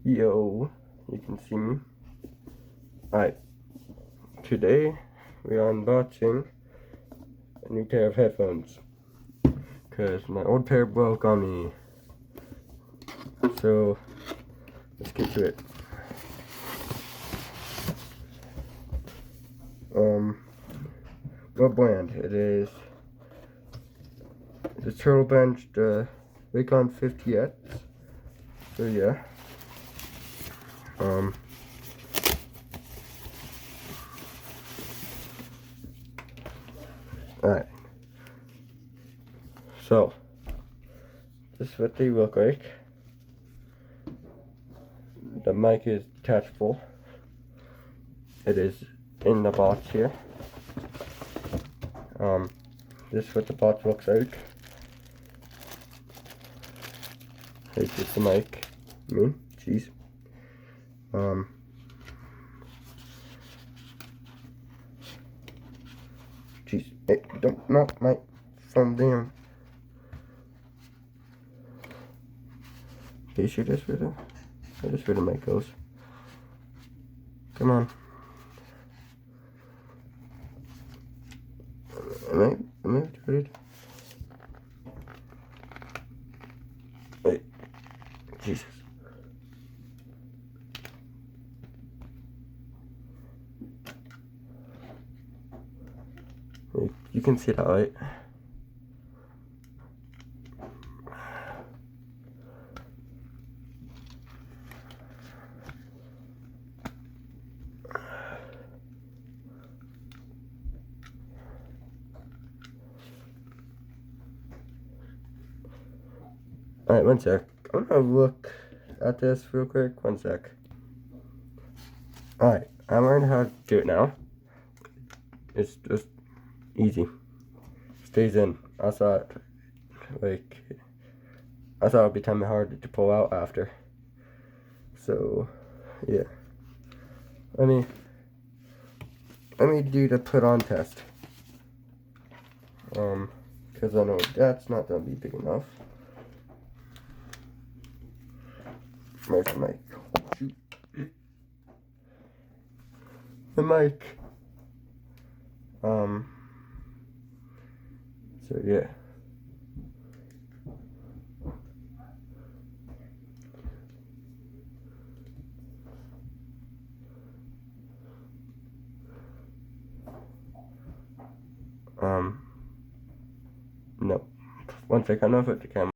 Yo, you can see me. Alright, today we are unboxing a new pair of headphones because my old pair broke on me. So let's get to it. What brand? It is the Turtle Bench, the Recon 50X. So yeah. Alright. So this is what they look like. The mic is detachable. It is in the box here. This is what the box looks like. Here's just the mic. Jeez. Jeez. Hey, don't knock my phone down. Okay, sure that's where the mic goes. Come on. Am I retarded? Wait. Jesus. You can see that, right? Alright, one sec. I'm gonna look at this real quick. One sec. Alright, I'm learning how to do it now. It's just easy. Stays in. I thought it'd be kind of hard to pull out after. So, yeah. Let me do the put on test. Because I know that's not gonna be big enough. Where's the mic? Shoot. The mic. So yeah. No. One second, I'll put the camera.